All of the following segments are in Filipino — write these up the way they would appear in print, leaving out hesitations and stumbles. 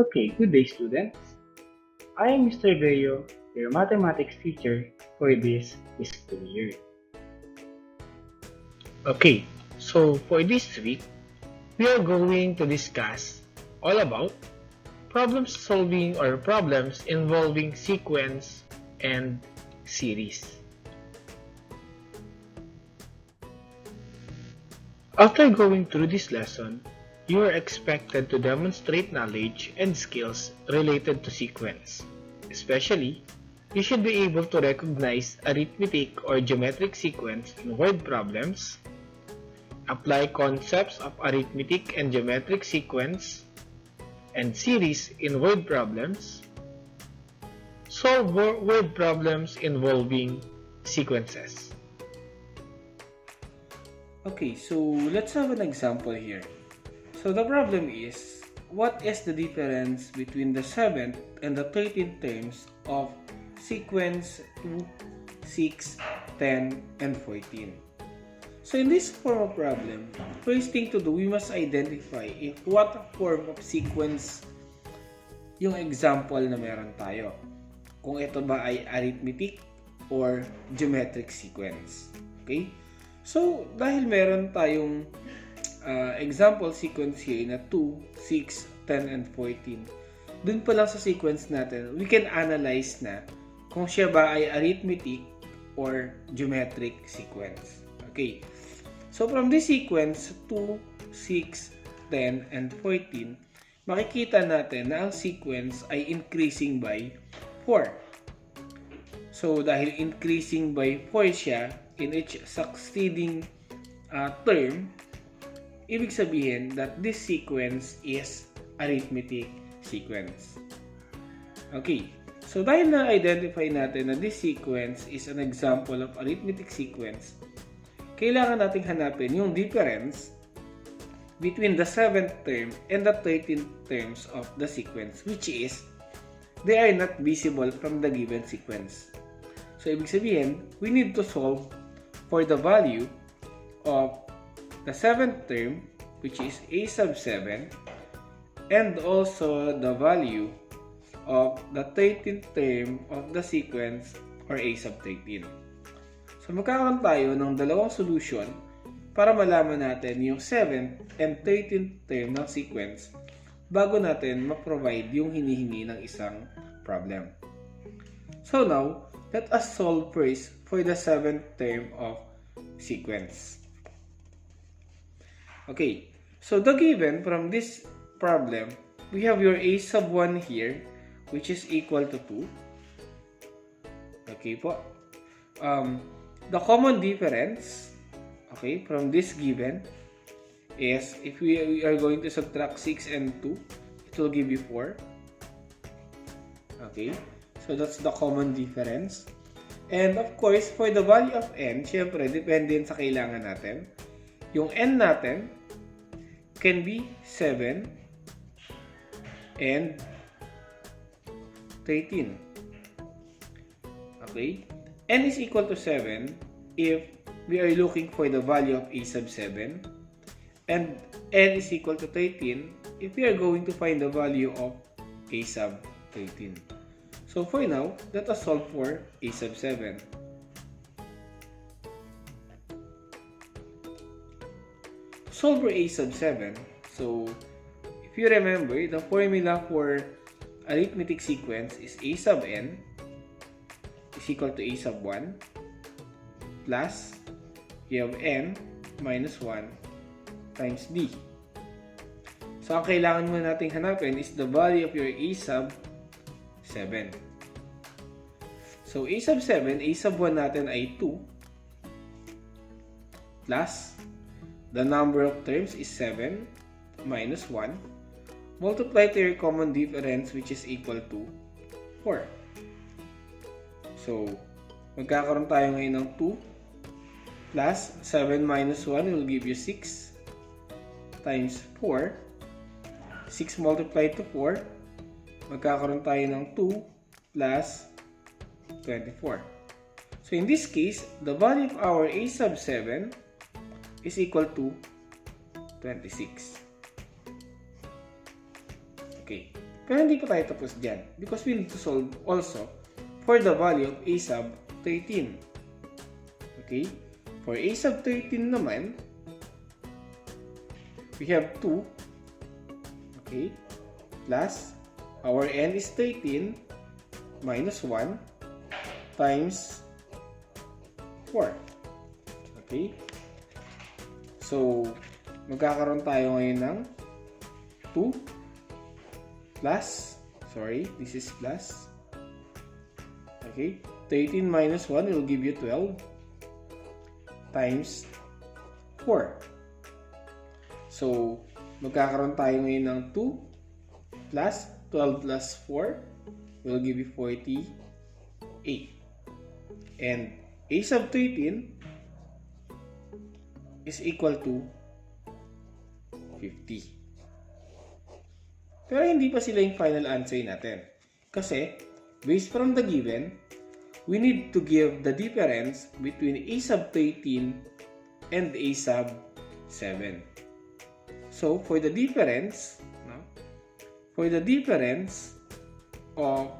Okay, good day students. I am Mr. Gayo, your mathematics teacher for this school year. Okay, so for this week, we are going to discuss all about problem solving or problems involving sequence and series. After going through this lesson, you are expected to demonstrate knowledge and skills related to sequence. Especially, you should be able to recognize arithmetic or geometric sequence in word problems, apply concepts of arithmetic and geometric sequence and series in word problems, solve word problems involving sequences. Okay, so let's have an example here. So the problem is, what is the difference between the 7th and the 13th terms of sequence 2, 6, 10, and 14? So in this form of problem, first thing to do, we must identify in what form of sequence yung example na meron tayo. Kung ito ba ay arithmetic or geometric sequence. Okay? So, dahil meron tayong example sequence here na 2, 6, 10, and 14. Dun pa lang sa sequence natin, we can analyze na kung siya ba ay arithmetic or geometric sequence. Okay. So, from this sequence, 2, 6, 10, and 14, makikita natin na ang sequence ay increasing by 4. So, dahil increasing by 4 siya in each succeeding term, ibig sabihin that this sequence is arithmetic sequence. Okay, so dahil na-identify natin na this sequence is an example of arithmetic sequence, kailangan nating hanapin yung difference between the 7th term and the 13th terms of the sequence, which is they are not visible from the given sequence. So, ibig sabihin, we need to solve for the value of the 7th term, which is a sub 7, and also the value of the 13th term of the sequence, or a sub 13. So, magkakaroon tayo ng dalawang solution para malaman natin yung 7th and 13th term ng sequence bago natin ma-provide yung hinihingi ng isang problem. So, now, let us solve first for the 7th term of sequence. Okay, so the given from this problem, we have your a sub 1 here, which is equal to 2. Okay po. The common difference, okay, from this given is if we are going to subtract 6 and 2, it will give you 4. Okay, so that's the common difference. And of course, for the value of n, syempre, depende sa kailangan natin. Yung n natin can be 7 and 13. Okay? N is equal to 7 if we are looking for the value of a sub 7. And n is equal to 13 if we are going to find the value of a sub 13. So for now, let us solve for a sub 7. Solve for a sub 7. So if you remember, the formula for arithmetic sequence is a sub n is equal to a sub 1 plus you have n minus 1 times d. So ang kailangan mo nating hanapin is the value of your a sub 7. So a sub 7, a sub 1 natin ay 2 plus the number of terms is 7 minus 1 multiply to your common difference, which is equal to 4. So magkakaroon tayo ngayon ng 2 plus 7 minus 1 will give you 6 times 4. 6 multiplied to 4, magkakaroon tayo ng 2 plus 24. So in this case, the value of our a sub 7 is equal to 26. Okay. Pero hindi pa tayo tapos dyan because we need to solve also for the value of a sub 13. Okay? For a sub 13 naman, we have 2, okay, plus our n is 13 minus 1 times 4. Okay? So, magkakaroon tayo ngayon ng 2 plus, this is plus. Okay? 13 minus 1 will give you 12 times 4. So, magkakaroon tayo ngayon ng 2 plus 12 plus 4 will give you 48. And a sub 13 is equal to 50. Pero hindi pa sila yung final answer natin. Kasi, based from the given, we need to give the difference between a sub 13 and a sub 7. So, for the difference of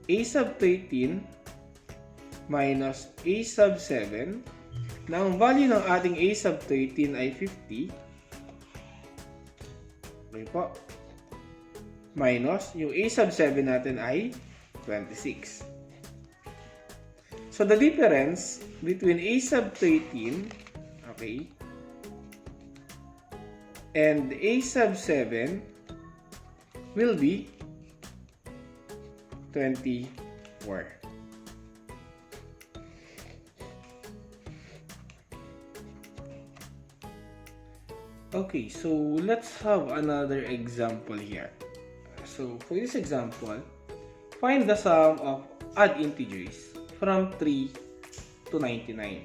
a sub 13 minus a sub 7, na ang value ng ating a sub 13 ay 50, okay po, minus yung a sub 7 natin ay 26. So, the difference between a sub 13, okay, and a sub 7 will be 24. Okay, so let's have another example here. So, for this example, find the sum of odd integers from 3 to 99.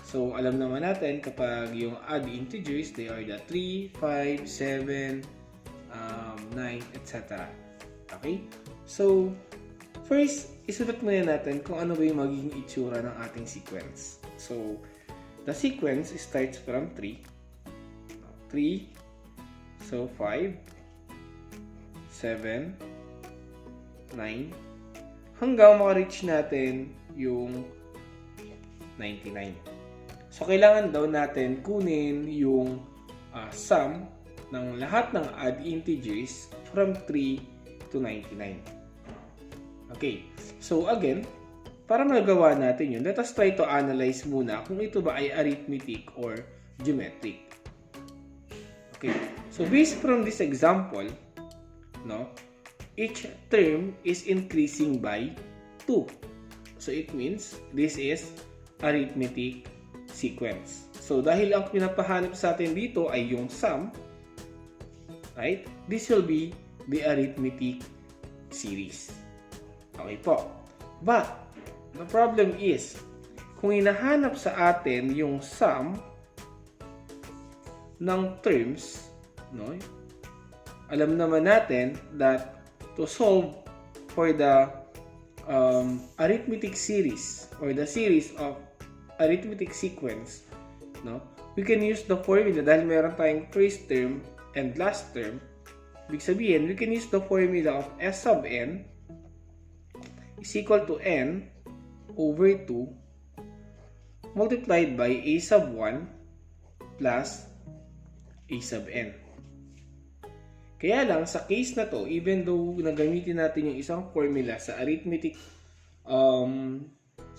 So, alam naman natin kapag yung odd integers, they are the 3, 5, 7, 9, etc. Okay? So, first, isulat muna natin kung ano ba yung magiging itsura ng ating sequence. So, the sequence starts from 3. 3, so 5, 7, 9, hanggang maka-reach natin yung 99. So, kailangan daw natin kunin yung sum ng lahat ng odd integers from 3 to 99. Okay. So, again, para magawa natin yun, let us try to analyze muna kung ito ba ay arithmetic or geometric. Okay. So, based from this example, each term is increasing by 2. So, it means this is arithmetic sequence. So, dahil ang pinapahanap sa atin dito ay yung sum, right? This will be the arithmetic series. Okay po. But, the problem is, kung hinahanap sa atin yung sum ng terms, alam naman natin that to solve for the arithmetic series or the series of arithmetic sequence, we can use the formula dahil meron tayong first term and last term. Ibig sabihin, we can use the formula of S sub n is equal to n over 2 multiplied by a sub 1 plus a sub n. Kaya lang, sa case na to, even though nagamitin natin yung isang formula sa arithmetic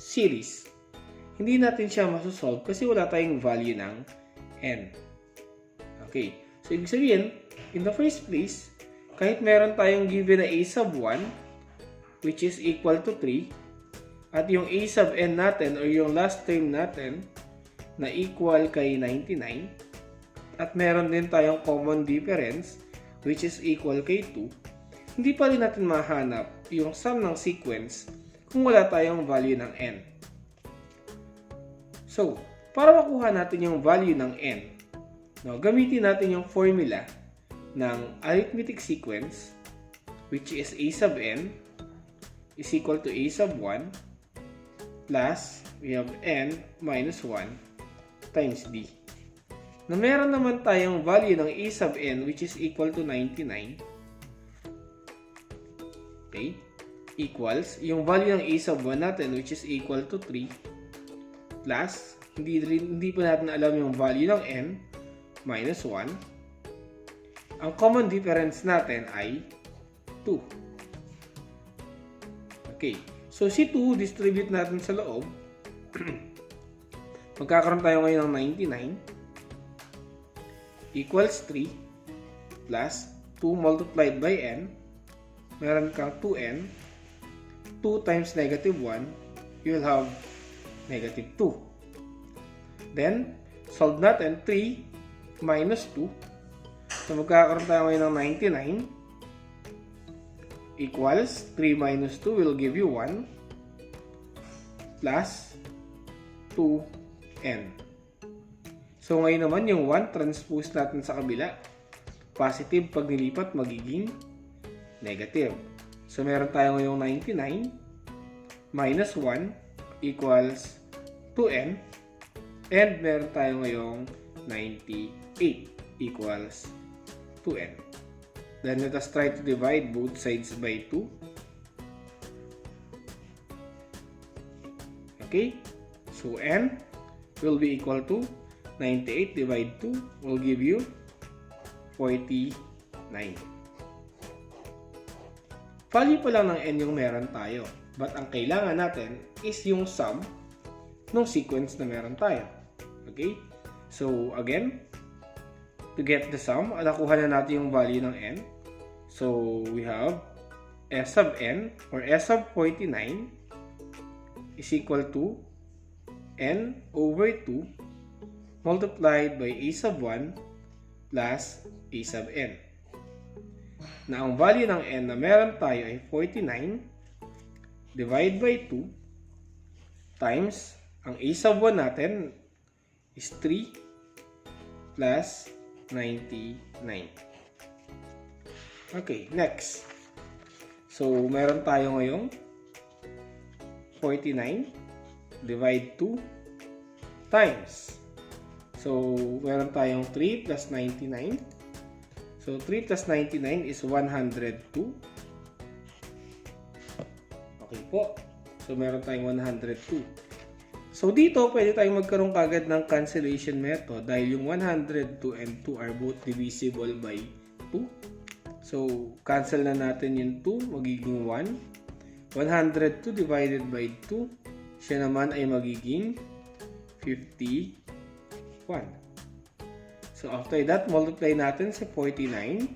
series, hindi natin siya masosolve kasi wala tayong value ng n. Okay. So, ibig sabihin, in the first place, kahit meron tayong given na a sub 1, which is equal to 3, at yung a sub n natin or yung last term natin na equal kay 99, at meron din tayong common difference which is equal kay 2, hindi pa rin natin mahanap yung sum ng sequence kung wala tayong value ng n. So, para makuha natin yung value ng n, gamitin natin yung formula ng arithmetic sequence which is a sub n is equal to a sub 1 plus we have n minus 1 times d. Na meron naman tayong value ng a sub n which is equal to 99, Okay? Equals, yung value ng a sub 1 natin, which is equal to 3, plus, hindi pa natin alam yung value ng n, minus 1. Ang common difference natin ay 2. Okay. So, si 2, distribute natin sa loob. Magkakaroon tayo ngayon ng 99 equals 3 plus 2 multiplied by n. Meron kang 2n. 2 times negative 1, you will have negative 2. Then, solve natin 3 minus 2. So, magkakaroon tayo ngayon ng 99 equals 3 minus 2 will give you 1 plus 2n. So, ngayon naman yung 1 transpose natin sa kabila. Positive pag nilipat magiging negative. So, meron tayo ngayong 99 minus 1 equals 2n. And meron tayo ngayong 98 equals 2n. Then, let us try to divide both sides by 2. Okay? So, n will be equal to 98 divided 2 will give you 49. Value pa lang ng n yung meron tayo. But ang kailangan natin is yung sum ng sequence na meron tayo. Okay? So, again, to get the sum, nakuha na natin yung value ng n. So, we have s sub n or s sub 49 is equal to n over 2 multiplied by a sub 1 plus a sub n. Na ang value ng n na meron tayo ay 49 divide by 2 times ang a sub 1 natin is 3 plus 99. Okay, next. So, meron tayo ngayong 49 divide 2 times. So, meron tayong 3 plus 99. So, 3 plus 99 is 102. Okay po. So, meron tayong 102. So, dito, pwede tayong magkaroon kagad ng cancellation method dahil yung 102 and 2 are both divisible by 2. So, cancel na natin yung 2, magiging 1. 102 divided by 2, siya naman ay magiging 51. So, after that, multiply natin sa 49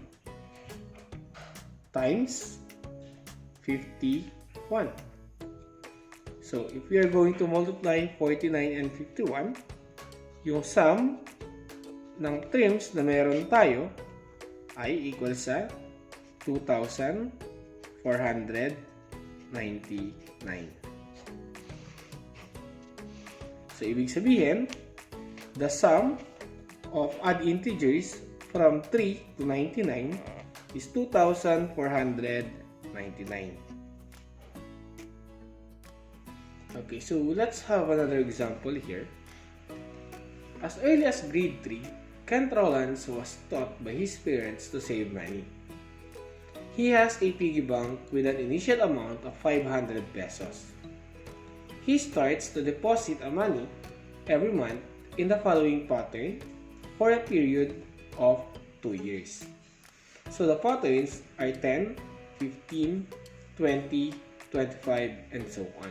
times 51. So, if we are going to multiply 49 and 51, yung sum ng trims na meron tayo ay equal sa 2,499. So, ibig sabihin, the sum of odd integers from 3 to 99 is 2,499. Okay, so let's have another example here. As early as grade 3, Kent Rollins was taught by his parents to save money. He has a piggy bank with an initial amount of 500 pesos. He starts to deposit a money every month in the following pattern for a period of 2 years. So the patterns are 10, 15, 20, 25, and so on.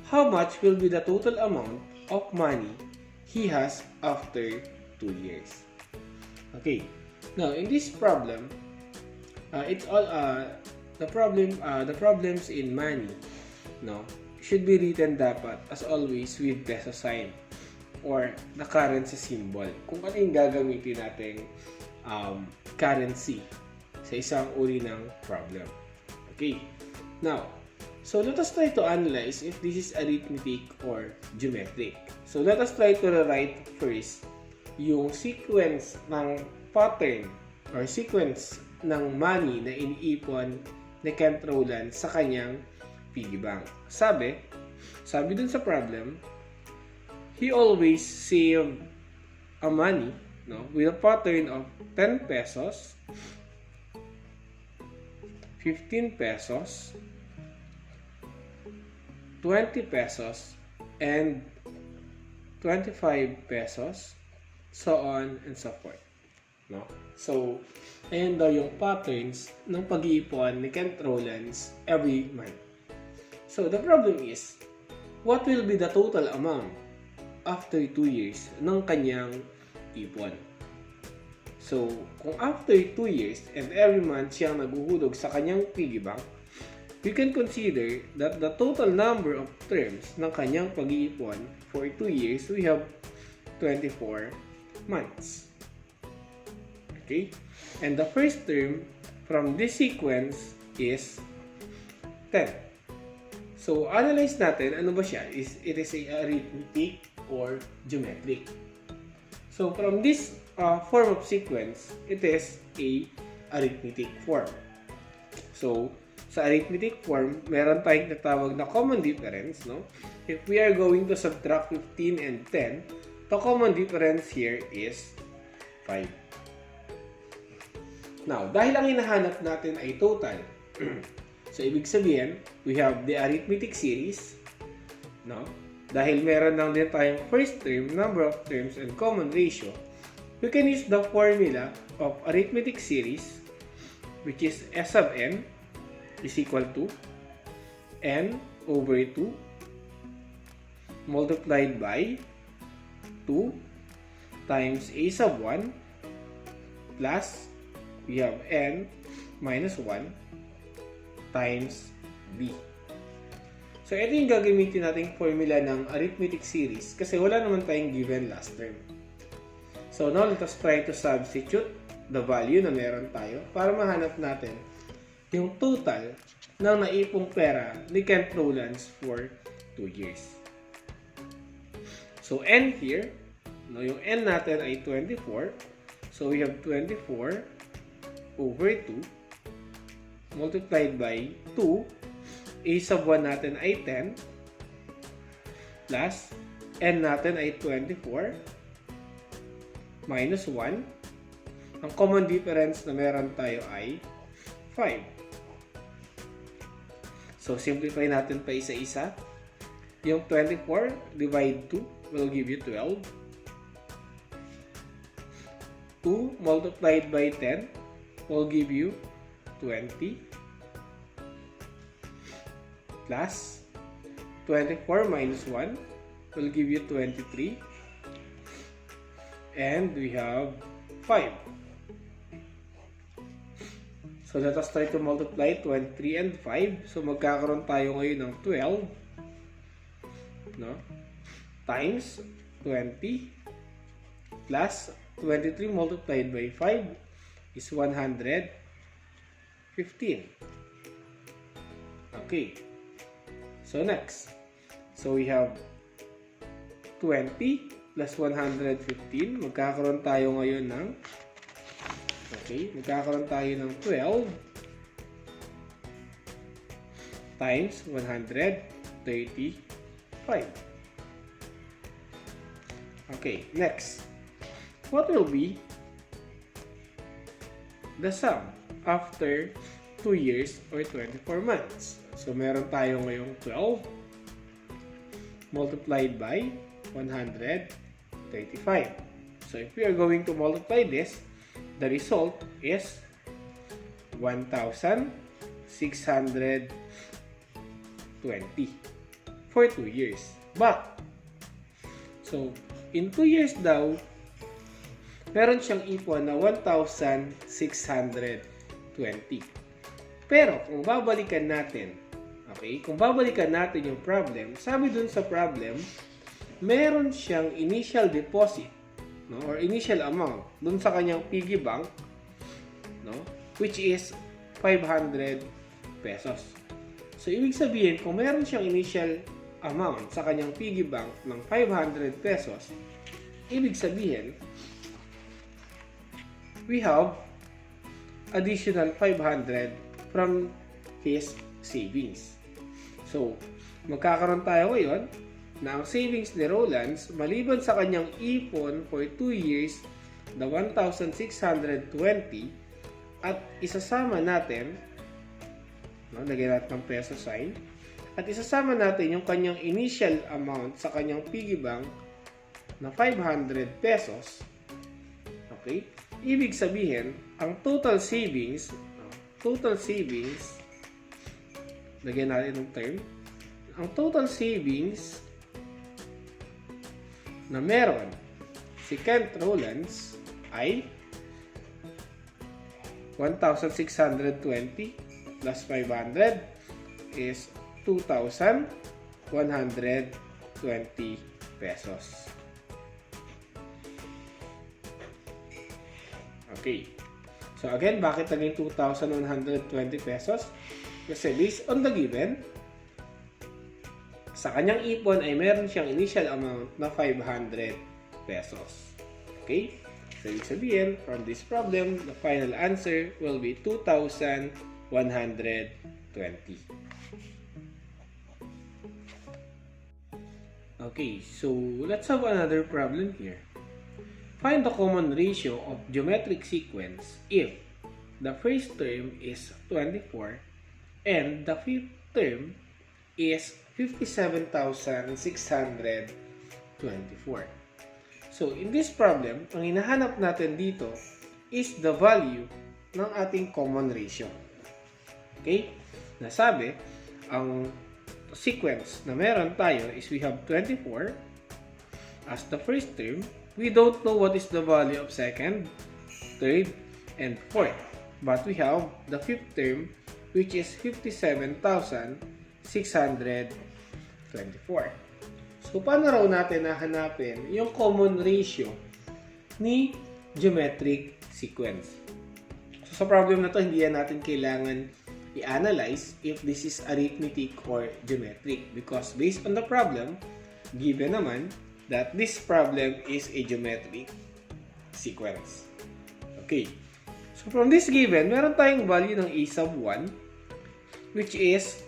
How much will be the total amount of money he has after 2 years? Okay. Now in this problem, it's all the problems in money, no, should be written dapat as always with peso sign or the currency symbol. Kung ano yung gagamitin nating currency sa isang uri ng problem. Okay. Now, so let us try to analyze if this is arithmetic or geometric. So let us try to rewrite first yung sequence ng pattern or sequence ng money na iniipon ni Kent Rollins sa kanyang piggy bank. Sabi dun sa problem, he always saved a money, no, with a pattern of 10 pesos 15 pesos, 20 pesos, and 25 pesos, so on and so forth. No? So, ayan daw yung patterns ng pag-iipon ni Kent Rowlands every month. So, the problem is, what will be the total amount after 2 years ng kanyang ipon? So, kung after 2 years and every month siyang naguhulog sa kanyang piggy bank, we can consider that the total number of terms ng kanyang pag-iipon for 2 years, we have 24 months. Okay? And the first term from this sequence is 10. So, analyze natin, ano ba siya? It is a arithmetic or geometric. So, from this form of sequence, it is a arithmetic form. So, sa arithmetic form, meron tayong natawag na common difference, no? If we are going to subtract 15 and 10, the common difference here is 5. Now, dahil ang hinahanap natin ay total, so ibig sabihin, we have the arithmetic series, no? Dahil meron lang din tayong first term, number of terms, and common ratio, we can use the formula of arithmetic series, which is S of n is equal to n over 2 multiplied by 2 times a sub 1 plus we have n minus 1 times b. So, ito yung gagamitin nating formula ng arithmetic series kasi wala naman tayong given last term. So, now let us try to substitute the value na meron tayo para mahanap natin yung total ng naipong pera ni Kent Rowlands for 2 years. So, n here, no, yung n natin ay 24. So, we have 24 over 2 multiplied by 2. A sub 1 natin ay 10 plus n natin ay 24 minus 1. Ang common difference na meron tayo ay 5. So, simplify natin pa isa-isa. Yung 24 divide 2 will give you 12. 2 multiplied by 10 will give you 20. Plus 24 minus 1 will give you 23. And we have 5. So, let us try to multiply 23 and 5. So, magkakaroon tayo ngayon ng 12, no? Times 20 plus 23 multiplied by 5 is 115. Okay. So, next. So, we have 20 plus 115. Magkakaroon tayo ngayon ng magkakaroon tayo ng 12 times 135. Okay, next. What will be the sum after 2 years or 24 months? So, meron tayo ngayong 12 multiplied by 135. So, if we are going to multiply this, the result is 1,620 for 2 years. But, so, in 2 years daw, meron siyang ipon na 1,620. Pero, kung babalikan natin, kung babalikan natin yung problem, sabi dun sa problem, meron siyang initial deposit, no, or initial amount dun sa kanyang piggy bank, no, which is 500 pesos. So, ibig sabihin, kung meron siyang initial amount sa kanyang piggy bank ng 500 pesos, ibig sabihin, we have additional 500 from his savings. So, magkakaroon tayo ngayon na ang savings ni Rowlands, maliban sa kanyang ipon for 2 years, the 1,620, at isasama natin No? Lagyan natin ng peso sign. At isasama natin yung kanyang initial amount sa kanyang piggy bank na 500 pesos. Okay? Ibig sabihin, ang total savings, lagyan natin ng term, ang total savings na meron si Kent Rowlands ay 1,620 plus 500 is 2,120 pesos. Okay. So again, bakit naging 2,120 pesos? Kasi based on the given, sa kanyang ipon ay meron siyang initial amount na 500 pesos. Okay? So, ibig sabihin, from this problem, the final answer will be 2,120. Okay, so let's have another problem here. Find the common ratio of geometric sequence if the first term is 24 and the fifth term is 57,624. So, in this problem, ang hinahanap natin dito is the value ng ating common ratio. Okay? Nasabi, ang sequence na meron tayo is we have 24 as the first term. We don't know what is the value of second, third, and fourth. But we have the fifth term which is 57,624. So, paano raw natin nahanapin yung common ratio ni geometric sequence? So, sa problem na to, hindi natin kailangan i-analyze if this is arithmetic or geometric because based on the problem, given naman that this problem is a geometric sequence. Okay. So, from this given, meron tayong value ng a sub 1 which is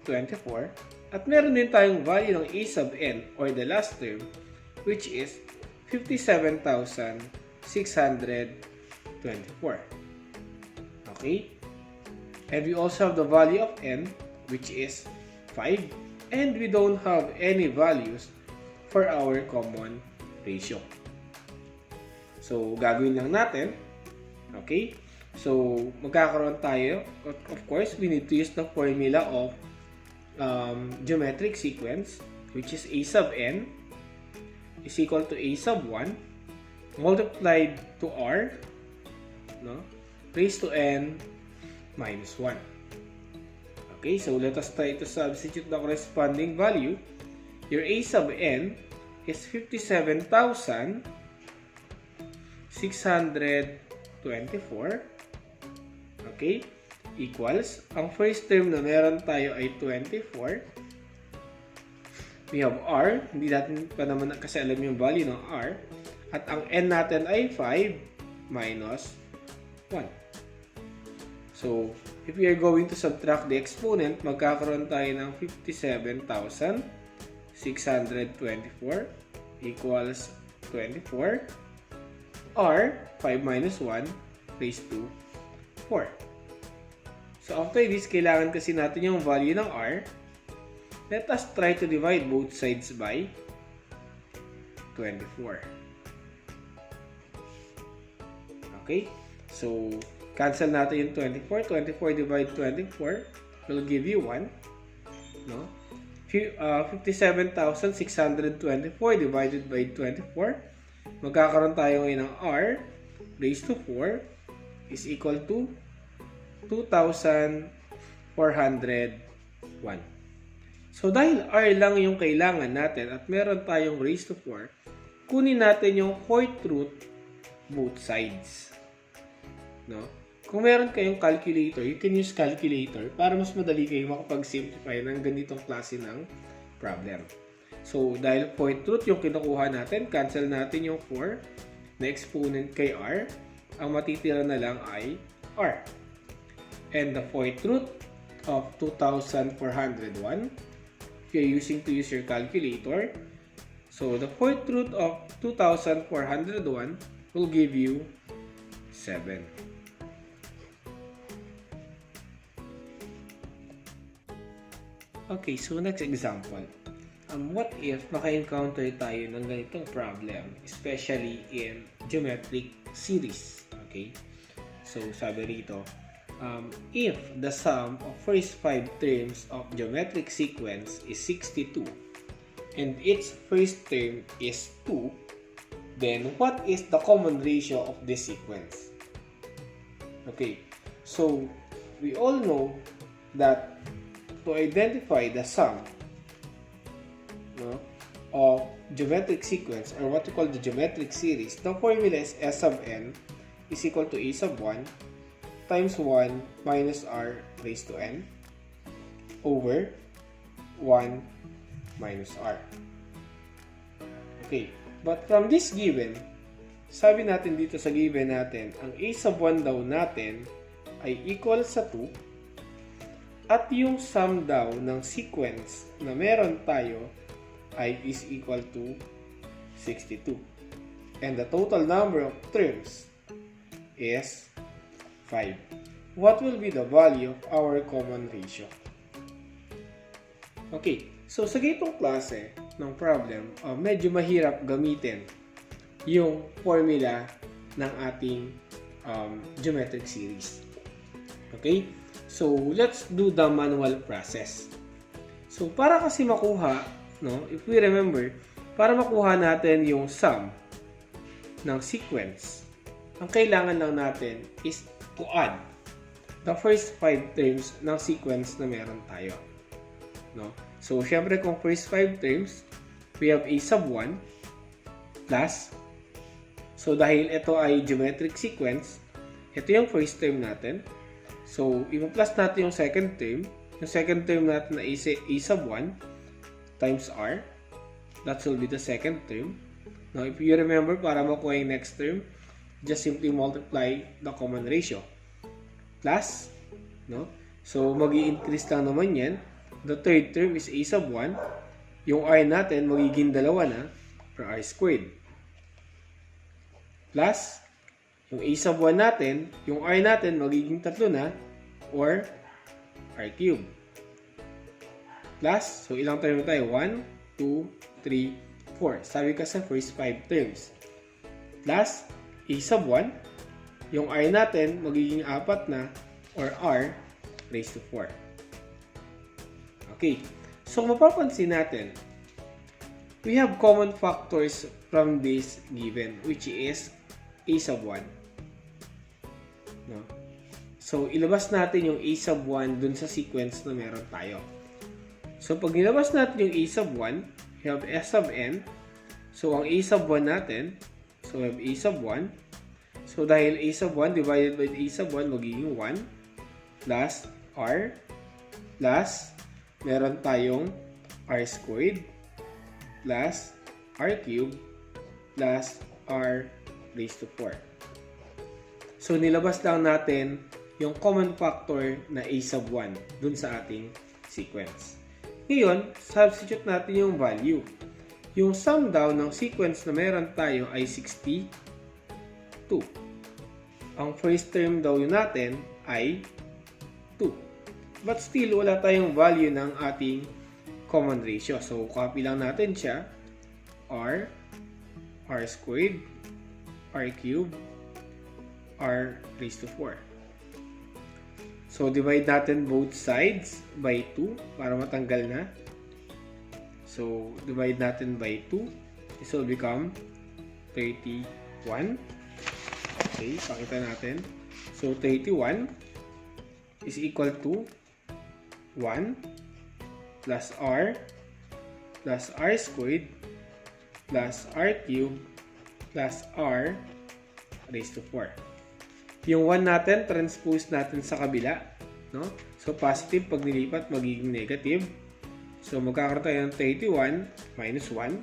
24 at meron din tayong value ng a sub n or the last term which is 57,624. Okay? And we also have the value of n which is 5 and we don't have any values for our common ratio. So, gagawin lang natin. Okay? So, magkakaroon tayo. Of course, we need to use the formula of geometric sequence which is a sub n is equal to a sub 1 multiplied to r raised to n minus 1. Okay, so let us try to substitute the corresponding value. Your a sub n is 57,624. Okay, equals, ang first term na meron tayo ay 24. We have r, hindi natin pa naman kasi alam yung value ng r. At ang n natin ay 5 minus 1. So, if we are going to subtract the exponent, magkakaroon tayo ng 57,624 equals 24 or 5 minus 1 raised to 4. So, after this, kailangan kasi natin yung value ng r. Let us try to divide both sides by 24. Okay? So, cancel natin yung 24. 24 divide 24 will give you 1. No? 57,624 divided by 24. Magkakaroon tayo ngayon ng r raised to 4 is equal to 2,401. So, dahil r lang yung kailangan natin at meron tayong raised to 4, kunin natin yung fourth root both sides. No? Kung meron kayong calculator, you can use calculator para mas madali kayo makapag-simplify ng ganitong klase ng problem. So, dahil fourth root yung kinukuha natin, cancel natin yung 4 na exponent kay r. Ang matitira na lang ay r. And the fourth root of 2,401, if you're using to use your calculator, so the fourth root of 2,401 will give you 7. Okay, so next example. What if maka-encounter tayo ng ganitong problem, especially in geometric series? Okay? So, sabi rito, if the sum of first 5 terms of geometric sequence is 62 and its first term is 2, then what is the common ratio of this sequence? Okay, so we all know that to identify the sum of geometric sequence, or what we call the geometric series, the formula is S sub n is equal to a sub 1 times 1 minus r raised to n over 1 minus r. Okay, but from this given, sabi natin dito sa given natin, ang a sub 1 daw natin ay equal sa 2 at yung sum daw ng sequence na meron tayo ay is equal to 62. And the total number of terms is 5. What will be the value of our common ratio? Okay, so sa ganitong klase ng problem, medyo mahirap gamitin yung formula ng ating geometric series. Okay, so let's do the manual process. So para kasi makuha, if we remember, para makuha natin yung sum ng sequence, ang kailangan lang natin is to add the first 5 terms ng sequence na meron tayo. So, syempre kung first 5 terms, we have a sub 1 plus, so dahil ito ay geometric sequence, ito yung first term natin. So, i-plus natin yung second term. Yung second term natin na a sub 1 times r. That will be the second term. Now, if you remember, para makuha yung next term, just simply multiply the common ratio. Plus, so mag-i-increase lang naman yan. The third term is a sub 1. Yung r natin, magiging dalawa na, or r squared. Plus, yung a sub 1 natin, yung r natin, magiging 3 na, or r cubed. Plus, so ilang term tayo? 1, 2, 3, 4. Sabi ka sa first 5 terms. Plus, a sub 1, yung r natin magiging 4 na, or r raised to 4. Okay, so mapapansin natin, we have common factors from this given, which is a sub 1. So, ilabas natin yung a sub 1 dun sa sequence na meron tayo. So, pag nilabas natin yung a sub 1, we have s sub n. So, ang a sub 1 natin, so we have a sub 1. So, dahil a sub 1 divided by a sub 1, magiging 1 plus r plus meron tayong r squared plus r cubed plus r raised to 4. So, nilabas lang natin yung common factor na a sub 1 dun sa ating sequence. Ngayon, substitute natin yung value. Yung sum daw ng sequence na meron tayo ay 62. Ang first term daw natin ay 2. But still, wala tayong value ng ating common ratio. So, copy lang natin siya. R squared, r cubed, r raised to 4. So, divide natin both sides by 2 para matanggal na. So, divide natin by 2. This will become 31. Okay, pakita natin. So, 31 is equal to 1 plus r squared plus r cubed plus r raised to 4. Yung 1 natin, transpose natin sa kabila. So, positive pag nilipat, magiging negative. So, magkakaroon tayo ng 31 minus 1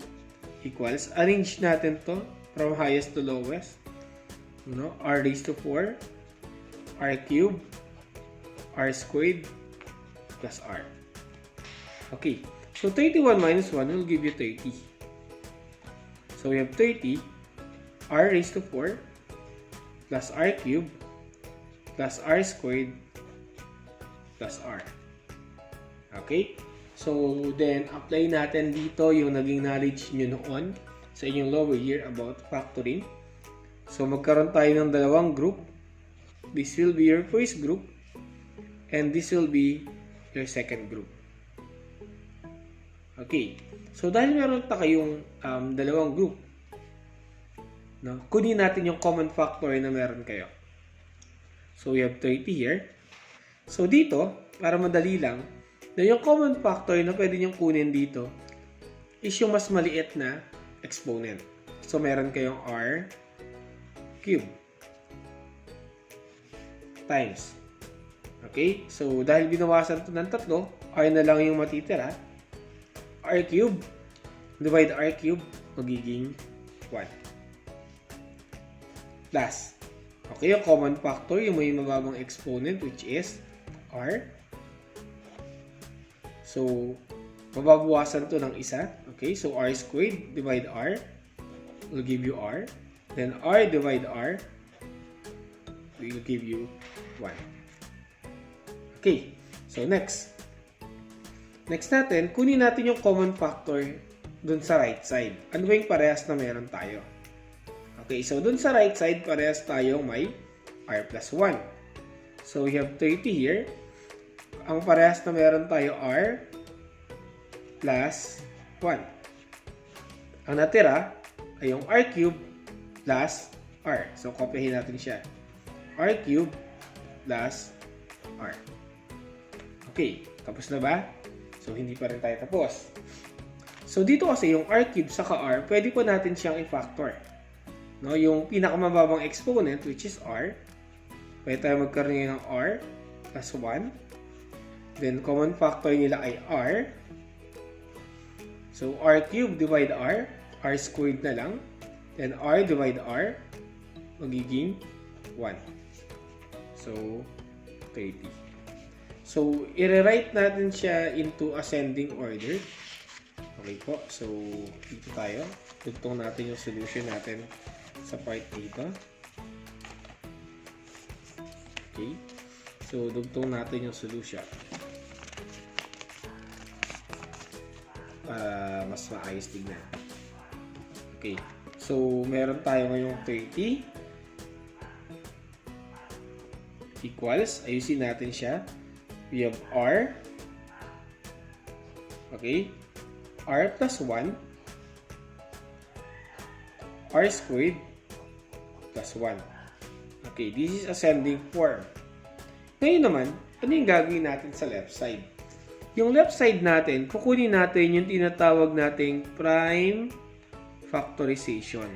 equals, arrange natin to from highest to lowest. R raised to 4, r cubed, r squared, plus r. Okay. So, 31 minus 1 will give you 30. So, we have 30, r raised to 4, plus r cubed, plus r squared, plus r. Okay? So, then, apply natin dito yung naging knowledge nyo noon sa inyong lower year about factoring. So, magkaroon tayo ng dalawang group. This will be your first group and this will be your second group. Okay. So, dahil meron ta kayong dalawang group, no, kunin natin yung common factor na meron kayo. So, we have 30 here. So, dito, para madali lang, na yung common factor na pwede nyo kunin dito is yung mas maliit na exponent. So, meron kayong r cube times. Okay? So, dahil binawasan ito ng tatlo, r na lang yung matitira. R cube, divide r cube, magiging 1. Plus, okay, yung common factor, yung may mababang exponent, which is r. So, mababawasan to ng isa. Okay, so r squared divide r will give you r. Then r divide r will give you 1. Okay, so next. Next natin, kunin natin yung common factor dun sa right side. Ano ba yung parehas na meron tayo? Okay, so dun sa right side, parehas tayong may r plus 1. So we have 30 here. Ang parehas na meron tayo r plus 1. Ang natira ay yung r cube plus r. So kopyahin natin siya. R cube plus r. Okay, tapos na ba? So hindi pa rin tayo tapos. So dito kasi yung r cube saka r, pwede po natin siyang i-factor. No, yung pinakamababang exponent, which is r, pwede tayo magkaroon ngayon ng r plus 1. Then, common factor nila ay r. So, r cubed divide r squared na lang. Then, r divide r, magiging 1. So, 30. So, i-rewrite natin siya into ascending order. Okay po. So, dito tayo. Tugtong natin yung solution natin sa part dito. Okay. So, dugtong natin yung solution. Para mas maayos tignan. Okay. So, meron tayo ngayong 30 equals, ayusin natin siya. We have r. Okay. R plus 1 r squared plus 1. Okay, this is ascending form. Ngayon naman, ano yung gagawin natin sa left side? Yung left side natin, kukunin natin yung tinatawag nating prime factorization.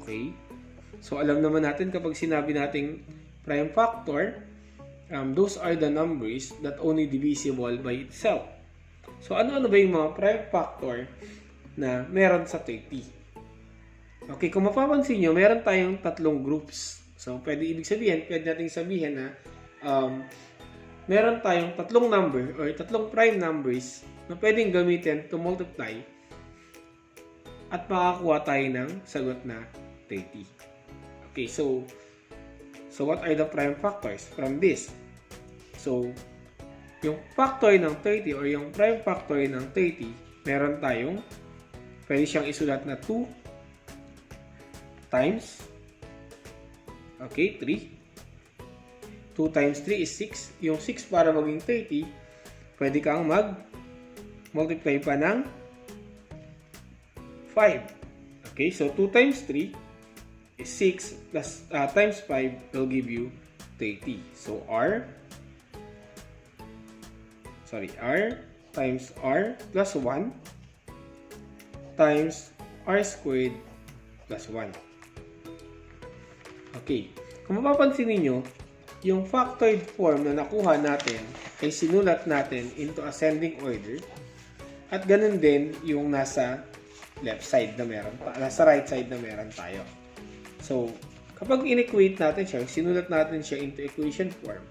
Okay? So, alam naman natin kapag sinabi nating prime factor, those are the numbers that only divisible by itself. So, ano-ano ba yung mga prime factor na meron sa 30? Okay, kung mapapansin nyo, meron tayong tatlong groups. So, pwede nating sabihin na meron tayong tatlong number or tatlong prime numbers na pwedeng gamitin to multiply at makakuha tayo ng sagot na 30. Okay, so what are the prime factors from this? So, yung factor ng 30 or yung prime factor ng 30, meron tayong pwede siyang isulat na 2 times 3. 2 times 3 is 6. Yung 6 para maging 30, pwede kang mag-multiply pa ng 5. Okay, so 2 times 3 is 6 plus times 5 will give you 30. So r times r plus 1 times r squared plus 1. Okay. Kung mapapansin niyo, yung factored form na nakuha natin ay sinulat natin into ascending order at ganun din yung nasa left side na meron nasa right side na meron tayo. So, kapag in-equate natin siya, sinulat natin siya into equation form,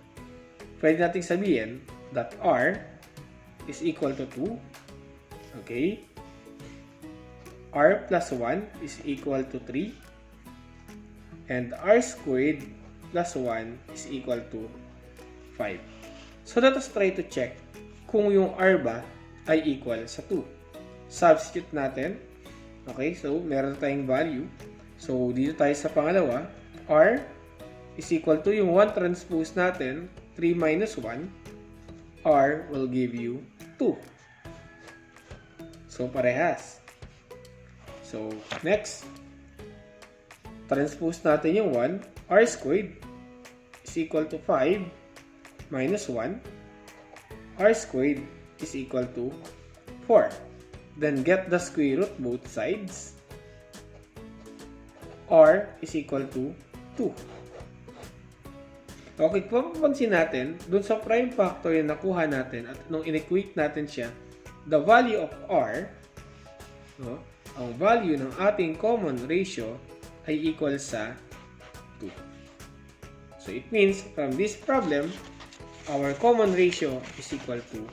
pwede natin sabihin that r is equal to 2. Okay? R plus 1 is equal to 3. And r squared plus 1 is equal to 5. So let us try to check kung yung r ba ay equal sa 2. Substitute natin. Okay, so meron tayong value. So dito tayo sa pangalawa, r is equal to yung 1 transpose natin, 3 minus 1, r will give you 2. So parehas. So next, transpose natin yung 1, r squared is equal to 5 minus 1, r squared is equal to 4. Then get the square root both sides. R is equal to 2. Okay, kung mapapansin natin, dun sa prime factor yung nakuha natin at nung inequate natin siya, the value of R, no, ang value ng ating common ratio ay equal sa 2. So it means from this problem, our common ratio is equal to